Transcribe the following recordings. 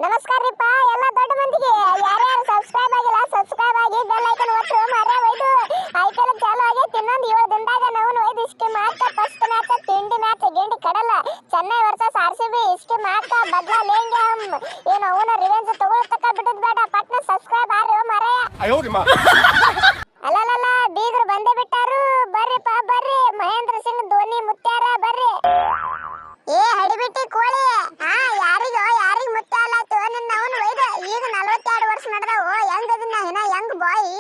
ನಮಸ್ಕಾರ ರೀಪಾ ಎಲ್ಲ ದೊಡ್ಡ ಮಂದಿಗೆ ಯಾರ್ಯಾರು ಸಬ್ಸ್ಕ್ರೈಬ್ ಆಗಿಲ್ಲ ಸಬ್ಸ್ಕ್ರೈಬ್ ಆಗಿ ಬೆಲ್ ಐಕಾನ್ ಒತ್ತು ಮರ್ಯ ಒಯ್ದು ಐಪಿಎಲ್ ಚಾಲು ಆಗೈತಿ ಇನ್ನೊಂದು 7 ದಿನದಾಗ ನಾವು ಒಯ್ದು ಇಷ್ಟು ಮಾತ್ರ ಫಸ್ಟ್ ಮ್ಯಾಚ್ ತಿಂಡಿ ಮ್ಯಾಚ್ ಗಿಂಡಿ ಕಡಲ್ಲ ಚೆನ್ನೈ ವರ್ಸಸ್ ಆರ್ಸಿಬಿ ಇಷ್ಟು ಮಾತ್ರ ಬದಲಾ ಲೇಂಗೆ ಹಮ್ ಏನು ಅವನ ರಿವೆಂಜ್ ತಗೊಳ್ತಕ್ಕ ಬಿಟ್ಟದ್ ಬೇಡ ಪಟ್ನ ಸಬ್ಸ್ಕ್ರೈಬ್ ಆರಿ ಓ ಮರ್ಯ ಅಲ್ಲಲ್ಲ ಬೀಗರು ಬಂದೇ ಬಿಟ್ಟಾರು ಬರ್ರಿಪಾ ಬರ್ರಿ ಮಹೇಂದ್ರ ಸಿಂಗ್ ಧೋನಿ ಮುತ್ಯಾರ ಬರ್ರಿ ಏ ಹಡಿಬಿಟ್ಟಿ ಕೋಳಿ ಯಾರಿಗ ಮುತ್ತ ಅಲ್ಲಾತು ನಿನ್ನ ಅವನು ಒಯ್ದ ಈಗ 42 ವರ್ಷ ನಡೆದವು ಹೆಂಗದಿನ ಹೆಂಗ್ ಬಾಯ್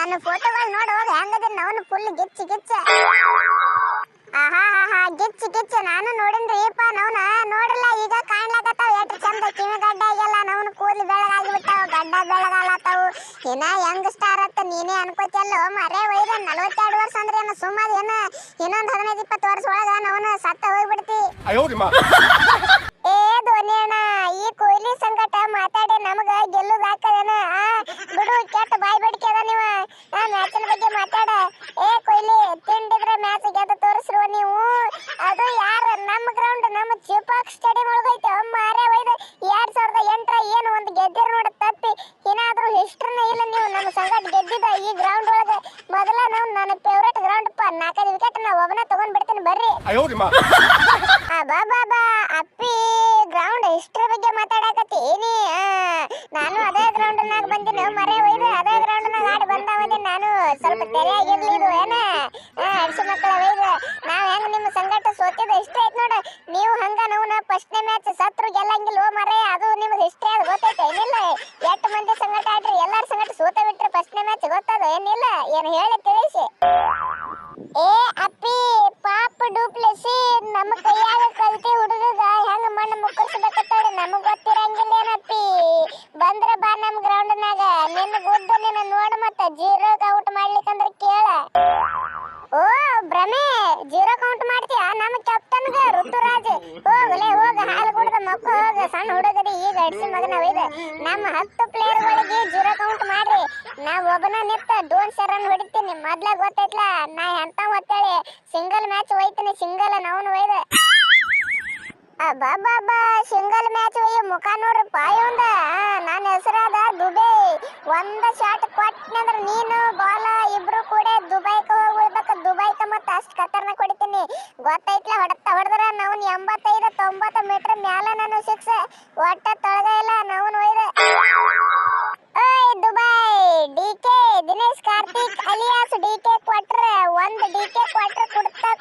ನನ್ನ ಫೋಟೋಗಳು ನೋಡು ಹೋಗ ಹೆಂಗದಿನ ಅವನು ಫುಲ್ ಗಿಚ್ಚ ಆಹಾ ಗಿಚ್ಚ ನಾನು ನೋಡಿನ್ರಿಪ್ಪ ನವನ ನೋಡಿಲ್ಲ ಈಗ ಕಾಣ್ಲಾಕತ್ತಾವ ಎಷ್ಟು ಚಂದ ಕಿವಿ ಗಡ್ಡ ಆಗಿಲ್ಲ ನವನು ಕೂದಲು ಬೆಳಗಾಗಿ ಬಿಟ್ಟಾವ ಗಡ್ಡ ಬೆಳಗಾಲತ್ತಾವು ಹೆಂಗ್ ಸ್ಟಾರ್ ಅತ್ತ ನೀನೇ ಅನ್ಕೋತಿಯಲ್ಲ ಮರೇ ಒಯ್ದ 42 ವರ್ಷ ಅಂದ್ರೆ ಏನು ಸುಮ್ಮನೆ ಏನು ಇನ್ನೊಂದು 15-20 ವರ್ಷ ಒಳಗ ನವನು ಸತ್ತ ಹೋಗ್ಬಿಡ್ತಿ ಏ ಧೋನಿ ಅಣ್ಣ ಈ ಕೊಹ್ಲಿ ಸಂಕಟ ಮಾತಾಡಿ ನಮಗ ಗೆಲ್ಲುದು ಹಾಕದೇನ ಬಿಡು ಕೆಟ್ಟ ಬಾಯ್ ಬಡಿಕೆ ಅದ ನೀವ ಮ್ಯಾಚಿನ ಬಗ್ಗೆ ಮಾತಾಡ ಏ ಕೊಹ್ಲಿ ತಿಂಡಿದ್ರೆ ಮ್ಯಾಚ್ ಗೆದ್ದು ತೋರಿಸ್ರು ನೀವು ಅದು ಯಾರು ನಮ್ಮ ಗ್ರೌಂಡ್ ನಮ್ಮ ಚಿಪಾಕ್ ಸ್ಟೇಡಿಯಂ ಒಳಗೈತೆ ಮಾರೇ ಒಯ್ದ 2008 ಏನು ಒಂದು ಗೆದ್ದಿರ್ ನೋಡ ತಪ್ಪಿ ಏನಾದ್ರೂ ಹಿಸ್ಟ್ರಿನ ಇಲ್ಲ ನೀವು ನಮ್ಮ ಸಂಗಟ ಗೆದ್ದಿದ್ದ ಈ ಗ್ರೌಂಡ್ ಒಳಗೆ ಮೊದಲ ನಾವು ನನ್ನ ಫೇವರೇಟ್ ಗ್ರೌಂಡ್ 4 ವಿಕೆಟ್ ನಾ ಒಬ್ಬನ ತಗೊಂಡ್ ಬಿಡ್ತೀನಿ ಬರ್ರಿ ಬಾ ಅಪ್ಪಿ ಗ್ರೌಂಡ್ ಹಿಸ್ಟ್ರಿ ಬಗ್ಗೆ ಮಾತಾಡಕತ್ತಿ ನಾನು ಅದೇ ಗ್ರೌಂಡ್ ನಾಗ ಬಂದಿನಿ ಮರೆ ಒಯ್ದು ಅದೇ ಗ್ರೌಂಡ್ ನಾಗ ಆಡಿ ಬಂದವದಿ ನಾನು ಸ್ವಲ್ಪ ತೆರೆಯಾಗಿರ್ಲಿ ಇದು ಏನ ಅಡ್ಸಿ ಮಕ್ಕಳ ಒಯ್ದು ನಾವ್ ಹೆಂಗ್ ನಿಮ್ಮ ಸಂಗಟ ಸೋತಿದ ಹಿಸ್ಟ್ರಿ ಐತ್ ನೋಡ ನೀವು ಹಂಗ ನಾವು ಫಸ್ಟ್ನೇ ಮ್ಯಾಚ್ ಸತ್ರು ಗೆಲ್ಲಂಗಿಲ್ಲ ಮರೆ ಅದು ನಿಮ್ಗೆ ಹಿಸ್ಟ್ರಿ ಅದು ಗೊತ್ತೈತೆ ಏನಿಲ್ಲ ಎಷ್ಟು ಮಂದಿ ಸಂಗಟ ಆಡ್ರಿ ಎಲ್ಲಾರ ಸಂಗಟ ಸೋತ ಬಿಟ್ರೆ ಫಸ್ಟ್ನೇ ಮ್ಯಾಚ್ ಗೊತ್ತದ ಏನಿಲ್ಲ ಏನು ಹೇಳಿ ತಿಳಿಸಿ ಏ ಅಪ್ಪಿ ಪಾಪ ಡೂಪ್ಲೆಸಿ ನಮ್ಮ ಕೈಯಾಗ ಕಲ್ತಿ ಹುಡುಗಗ ಹೆಂಗ ಮಣ್ಣು ಮುಕ್ಕರ್ಸ್ಬೇಕತ್ತೋಡಿ ನಮಗ್ ಗೊತ್ತಿರಂಗಿಲ್ಲ ಏನಪ್ಪಿ ಬಂದ್ರ ಬಾ ನಮ್ ಗ್ರೌಂಡ್ ನಾಗ ನಿನ್ನ ಗುಡ್ಡ ನಿನ್ನ ನೋಡ ಮತ್ತ 0 ಔಟ್ ಮಾಡ್ಲಿಕ್ಕಂದ್ರ ಕೇಳ ಓ ಭ್ರಮೆ 0 ಕೌಂಟ್ ಮಾಡ್ತೀಯ ನಮ್ಮ ಕ್ಯಾಪ್ಟನ್ಗ ಋತುರಾಜ್ ಹೋಗಲೇ ಹೋಗ ಹಾಲು ಕುಡ್ದ ಮಕ್ಕ ಹೋಗ ಸಣ್ಣ ಹುಡುಗರಿ ಈಗ ಅಡ್ಸಿ ಮಗನ ಒಯ್ದ ನಮ್ಮ 10 ಪ್ಲೇಯರ್ಗಳಿಗೆ 0 ಕೌಂಟ್ ಮಾಡ್ರಿ ನಾ ಒಬ್ಬನ ನಿತ್ತ ಡೋನ್ ರನ್ ಹೊಡಿತೀನಿ ಮೊದ್ಲ ಗೊತ್ತೈತ್ಲ ನಾ ಎಂತ ಒತ್ತೇಳಿ ಸಿಂಗಲ್ ಮ್ಯಾಚ್ ಹೋಯ್ತೀನಿ ಸಿಂಗಲ್ ನಾವನು ಒಯ್ದ ಅಬ್ಬಾ ಸಿಂಗಲ್ ಮ್ಯಾಚ್ ಒಯ್ಯ ಮುಖ ನೋಡ್ರಿ ಪಾಯೊಂದ ನನ್ನ ಹೆಸರಾದ ದುಬೈ ಒಂದ ಶಾಟ್ ಕೊಟ್ಟನಂದ್ರ ನೀನು ಬಾಲ ಇಬ್ರು ಕೂಡ ದುಬೈಕ ಹೋಗಿ ಉಳ್ಬೇಕು ದುಬೈಕ ಮತ್ತ ಅಷ್ಟು ಖತರ್ನಾಕ್ ಹೊಡಿತೀನಿ ಗೊತ್ತೈತ್ಲ ಹೊಡೆದ್ರ ನಾವು 85-90 ಮೀಟರ್ ಮ್ಯಾಲ ನಾನು 6 ಒಟ್ಟ ತೊಳಗ ಇಲ್ಲ ನಾವನ್ ಒಯ್ದ ಓಯ್ Dubai DK Dinesh Karthik alias DK quarter ಒಂದು ಡಿಕೆ ಕ್ವಾರ್ಟರ್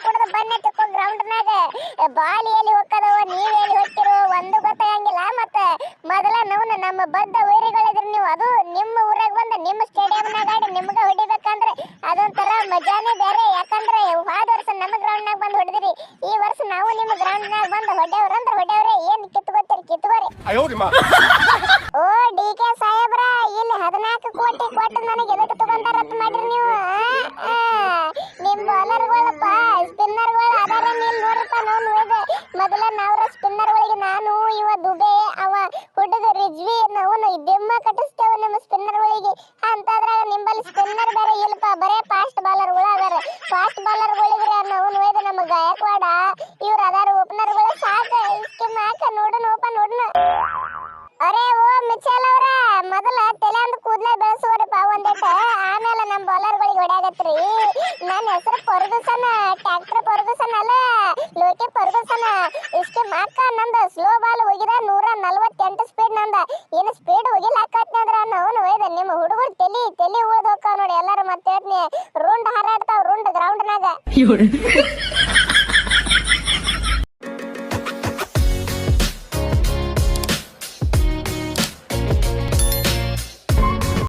ಕುಡ್ದ ಬನ್ನಿ ತಿಕ್ಕೋ ಗ್ರೌಂಡ್ ನಾಗ ಬಾಲ್ ಎಲ್ಲಿ ಹೋಗ್ತದವ ನೀವ್ ಎಲ್ಲಿ ಹೋಗ್ತಿರೋ ಒಂದು ಗೊತ್ತಾಗಂಗಿಲ್ಲ ಮತ್ತ ಮೊದಲ ನಾವು ನಮ್ಮ ಬದ್ಧ ವೈರಿಗಳಿದ್ರಿ ನೀವು ಅದು ನಿಮ್ಮ ಊರಾಗ ಬಂದ ನಿಮ್ಮ ಸ್ಟೇಡಿಯಂನಾಗ ಆಡಿ ನಿಮ್ಗ ಹೊಡಿಬೇಕಂದ್ರೆ ಅದೊಂಥರ ಮಜಾನೇ ಬೇರೆ ಯಾಕಂದ್ರೆ ಹೋದ ವರ್ಷ ನಮ್ಮ ಗ್ರೌಂಡ್ ನಾಗ ಬಂದು ಹೊಡೆದಿರಿ ಈ ವರ್ಷ ನಾವು ನಿಮ್ಮ ಗ್ರೌಂಡ್ ನಾಗ ಬಂದು ಹೊಡೆಯವ್ರೆ ಏನ್ ಕಿತ್ಕೋರಿ ಓ ಡಿಕೆ ಸಾಹೇಬ್ರ ಇಲ್ಲಿ 14 ಕೋಟಿ ಕೊಟ್ಟು ನನಗೆ ಎದಕ್ಕೆ ತಗೊಂಡಾರತ್ ಮಾಡ್ರಿ ನೀವು ನಿಮ್ ಬೌಲರ್ಗಳಪ್ಪ ಸ್ಪಿನ್ನರ್ಗಳು ಅದಾರ ನೀಲ್ ನೋಡ್ರಪ್ಪ ನಾವು ನೋಡಿದೆ ಮೊದಲ ನಾವ್ರ ಸ್ಪಿನ್ನರ್ಗಳಿಗೆ ನಾನು ಇವ ದುಬೆ ಅವ ಹುಡುಗ ರಿಜ್ವಿ ನಾವು ಡಿಮ್ಮ ಕಟ್ಟಿಸ್ತೇವೆ ನಮ್ಮ ಸ್ಪಿನ್ನರ್ಗಳಿಗೆ ಅಂತಂದ್ರಾಗ ನಿಂಬಲ್ಲಿ ಸ್ಪಿನ್ನರ್ ಬೇರೆ ಇಲ್ಲಪ್ಪ ಬರೇ ಫಾಸ್ಟ್ ಬಾಲರ್ಗಳು ಅದಾರ ಫಾಸ್ಟ್ ಬಾಲರ್ಗಳಿದ್ರೆ ನಾವು ನೋಡಿದೆ ನಮ್ಮ ಗಾಯಕ್ವಾಡ ಇವ್ರು ಅದಾರ ಓಪನರ್ಗಳು ಸಾಕ ಇಷ್ಟು ಮ್ಯಾಕ ನೋಡೋಣ ಅರೇ ಓ ಮಿಚಲ್ ಅವ್ರ ಮೊದಲ ತಲೆ ಅಂದ್ ಕೂದ್ಲೆ ಬೆಳೆಸುವರಪ್ಪ ಒಂದೇಟ ಆಮೇಲೆ ನಮ್ಮ ಬೌಲರ್ಗಳಿಗೆ ಹೊಡ್ಯಾಗತ್ರಿ ನನ್ನ ಹೆಸರು ಫರ್ಗೂಸನ್ ಟ್ರ್ಯಾಕ್ಟರ್ ಫರ್ಗೂಸನ್ ಅಲ್ಲ ಲೋಕೆ ಫರ್ಗೂಸನ್ ಇಷ್ಟು ಮಾಕ ನಂದ ಸ್ಲೋ ಬಾಲ್ ಹೋಗಿದ 148 ಸ್ಪೀಡ್ ನಂದ ಏನು ಸ್ಪೀಡ್ ಹೋಗಿಲಾಕತ್ನಿ ಅಂದ್ರ ಅವನು ಒಯ್ದ ನಿಮ್ಮ ಹುಡುಗರು ತಲಿ ಉಳ್ದು ಹೋಗ್ತಾವ ನೋಡಿ ಎಲ್ಲಾರು ಮತ್ತೆ ಹೇಳ್ತೀನಿ ರುಂಡ್ ಹಾರಾಡ್ತಾವ ರುಂಡ್ ಗ್ರೌಂಡ್ ನಾಗ